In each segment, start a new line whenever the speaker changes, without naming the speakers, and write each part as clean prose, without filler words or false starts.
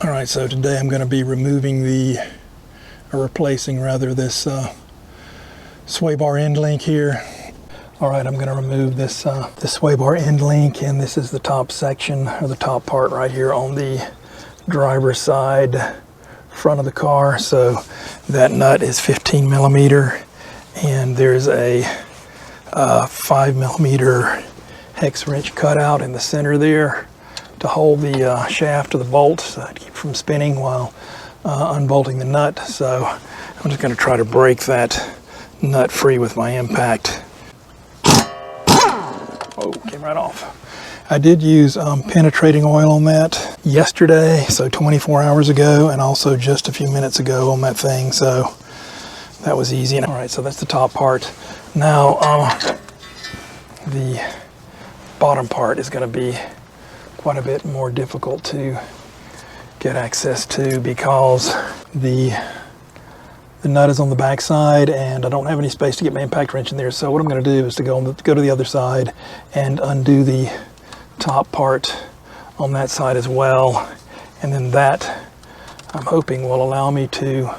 All right, so today I'm going to be removing replacing this sway bar end link here. All right, I'm going to remove this sway bar end link, and this is the top section, or the top part right here on the driver's side front of the car. So that nut is 15 millimeter, and there's a 5 millimeter hex wrench cutout in the center there to hold the shaft of the bolt so to keep from spinning while unbolting the nut. So I'm just going to try to break that nut free with my impact. Oh, came right off. I did use penetrating oil on that yesterday, so 24 hours ago, and also just a few minutes ago on that thing, so that was easy. All right, so that's the top part. Now the bottom part is going to be quite a bit more difficult to get access to because the nut is on the back side and I don't have any space to get my impact wrench in there. So what I'm going to do is to go to the other side and undo the top part on that side as well, and then that I'm hoping will allow me to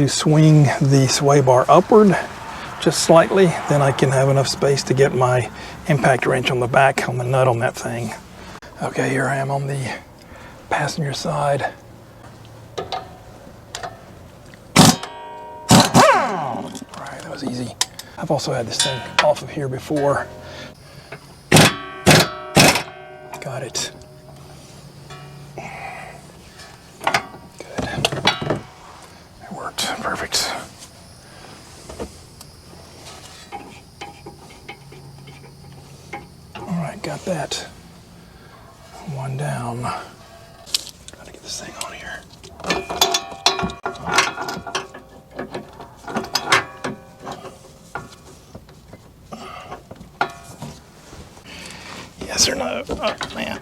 swing the sway bar upward just slightly. Then I can have enough space to get my impact wrench on the back on the nut on that thing. Okay, here I am on the passenger side. All right, that was easy. I've also had this thing off of here before. Got it. Good. It worked. Perfect. All right, got that one down. Trying to get this thing on here. Yes or no? Oh, man.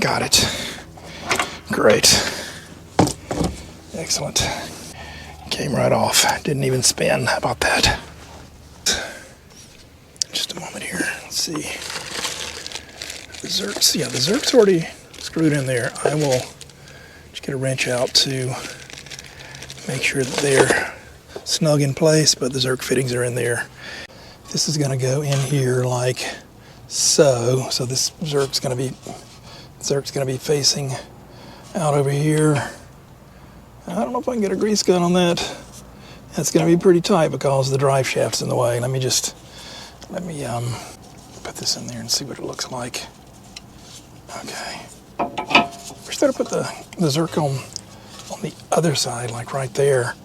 Got it. Great. Excellent. Came right off. Didn't even spin. How about that? Just a moment here. Let's see. The Zerks. Yeah, the Zerk's already screwed in there. I will just get a wrench out to make sure that they're snug in place, but the Zerk fittings are in there. This is going to go in here like so. So this Zerk's going to be facing out over here. I don't know if I can get a grease gun on that. That's going to be pretty tight because the drive shaft's in the way. Let me put this in there and see what it looks like. Okay. First, I put the Zerk on the other side, like right there.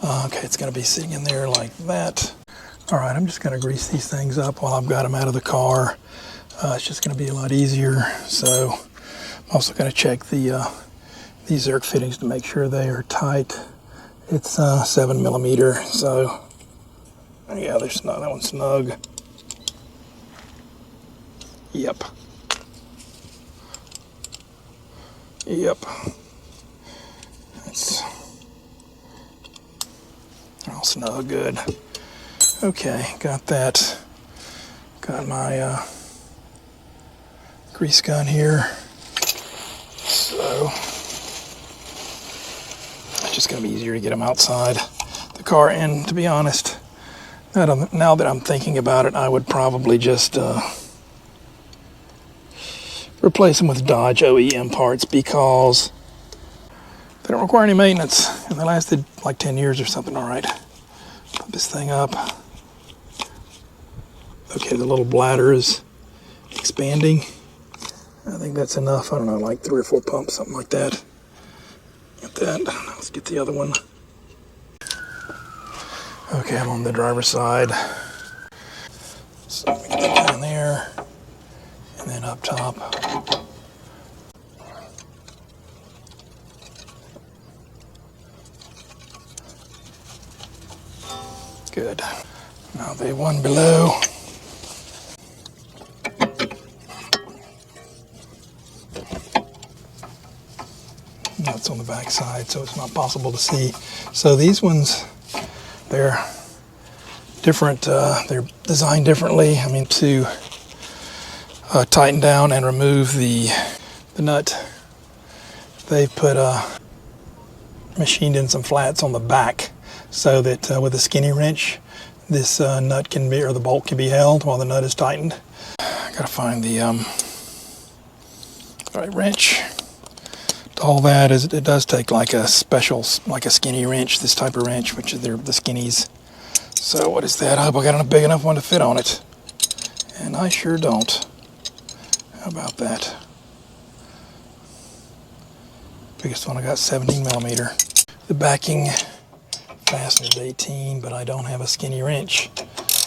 Okay, it's going to be sitting in there like that. All right, I'm just going to grease these things up while I've got them out of the car. It's just going to be a lot easier. So I'm also going to check these Zerk fittings to make sure they are tight. It's 7 millimeter, so yeah, they're snug. That one's snug. Yep. That's all snug, good. Okay, got that. Got my grease gun here. So it's just going to be easier to get them outside the car. And to be honest, now that I'm thinking about it, I would probably just replace them with Dodge OEM parts because they don't require any maintenance and they lasted like 10 years or something. All right, put this thing up. Okay, the little bladder is expanding. I think that's enough. I don't know, like 3 or 4 pumps, something like that. Get that. Let's get the other one. Okay, I'm on the driver's side. So we get that down there, and then up top. Good. Now the one below. That's on the back side, so it's not possible to see. So these ones, they're different, they're designed differently. I mean, to tighten down and remove the nut, they've put machined in some flats on the back so that with a skinny wrench, this nut can be, or the bolt can be held while the nut is tightened. I gotta find the right wrench. All that is, it does take like a special, like a skinny wrench, this type of wrench, which is the skinnies. So what is that? I hope I got a big enough one to fit on it. And I sure don't. How about that? Biggest one I got, 17 millimeter. The backing fastener is 18, but I don't have a skinny wrench.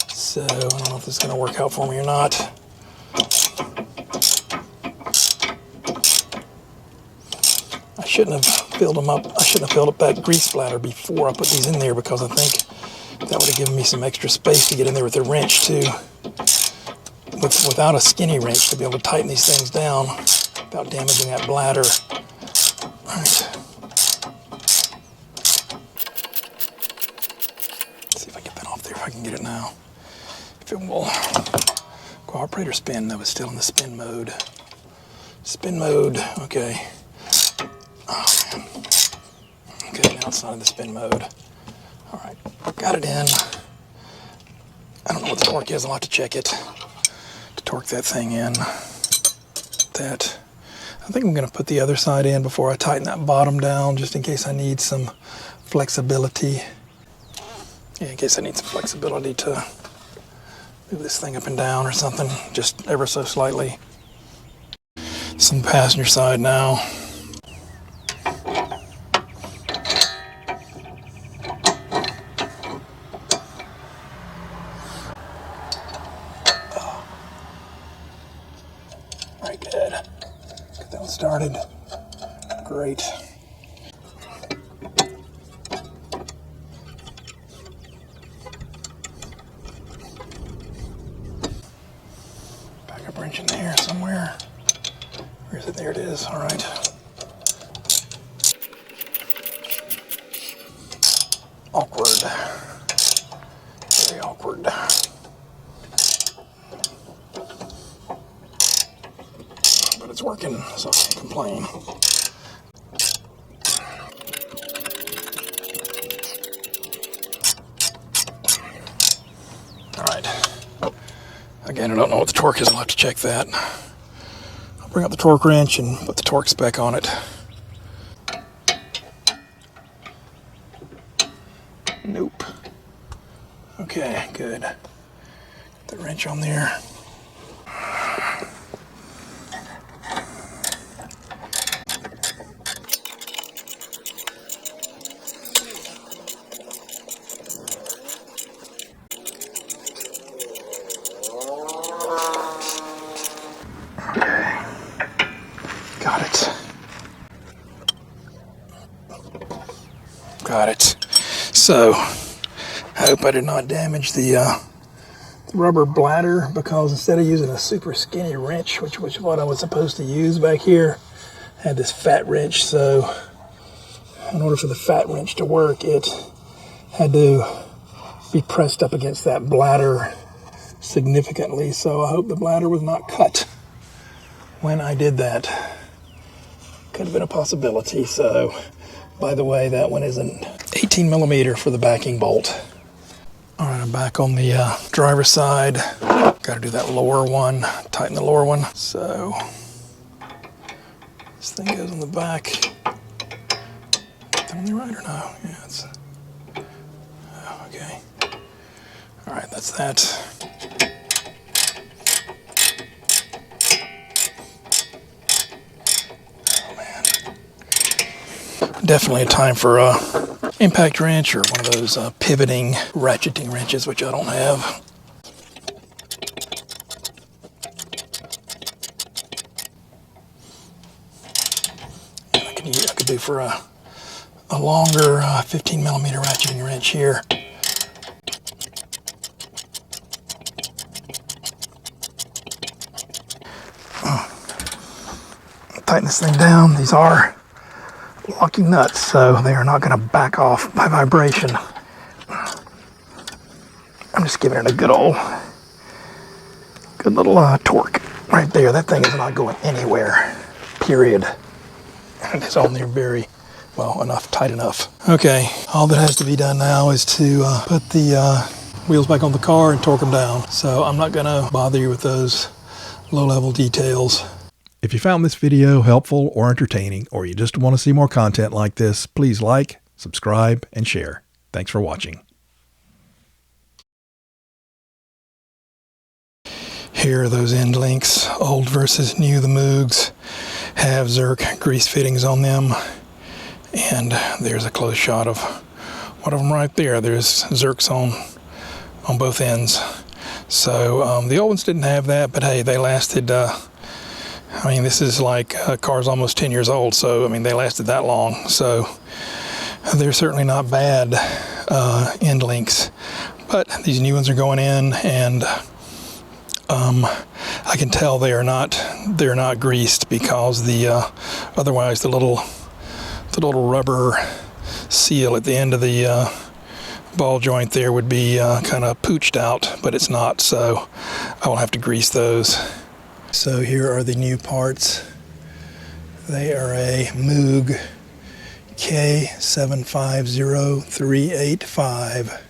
So I don't know if this is gonna work out for me or not. I shouldn't have filled them up. I shouldn't have filled up that grease splatter before I put these in there, because I think that would have given me some extra space to get in there with the wrench too. Without a skinny wrench, to be able to tighten these things down without damaging that bladder. All right. Let's see if I can get that off there, if I can get it now. If it will cooperate or spin. No, it's still in the spin mode. Spin mode, okay. Oh man. Okay, now it's not in the spin mode. All right, got it in. I don't know what the torque is. I'll have to check it to torque that thing in. That. I think I'm going to put the other side in before I tighten that bottom down, just in case I need some flexibility. Yeah, in case I need some flexibility to move this thing up and down or something, just ever so slightly. Some passenger side now. Very good. Get that one started. Great. Backup wrench in there somewhere. Where is it? There it is. All right. Awkward. Very awkward. But it's working, so I can't complain. All right. Again, I don't know what the torque is. I'll have to check that. I'll bring up the torque wrench and put the torque spec on it. Nope. Okay, good. Get the wrench on there. Got it. So, I hope I did not damage the rubber bladder, because instead of using a super skinny wrench, which was what I was supposed to use back here, I had this fat wrench. So, in order for the fat wrench to work, it had to be pressed up against that bladder significantly. So, I hope the bladder was not cut when I did that. Could have been a possibility. So, by the way, that one is an 18 millimeter for the backing bolt. All right, I'm back on the driver's side. Got to do that lower one, tighten the lower one. So this thing goes on the back. Is that on the right or no? Yeah, it's, oh, okay. All right, that's that. Definitely a time for a impact wrench or one of those pivoting ratcheting wrenches, which I don't have. I could do for a longer 15 millimeter ratcheting wrench here. Tighten this thing down. These are locking nuts, so they are not going to back off by vibration. I'm just giving it a good little torque right there. That thing is not going anywhere, period. And it's on there very well enough, tight enough. Okay, all that has to be done now is to put the wheels back on the car and torque them down. So I'm not gonna bother you with those low-level details. If you found this video helpful or entertaining, or you just want to see more content like this, please like, subscribe, and share. Thanks for watching. Here are those end links, old versus new. The Moogs have Zerk grease fittings on them, and there's a close shot of one of them right there. There's Zerks on both ends. So the old ones didn't have that, but hey, they lasted. I mean, this is like a car's almost 10 years old, so I mean they lasted that long. So they're certainly not bad end links, but these new ones are going in, and I can tell they're not greased, because the otherwise the little rubber seal at the end of the ball joint there would be kind of pooched out, but it's not, so I will have to grease those. So here are the new parts. They are a Moog K750385.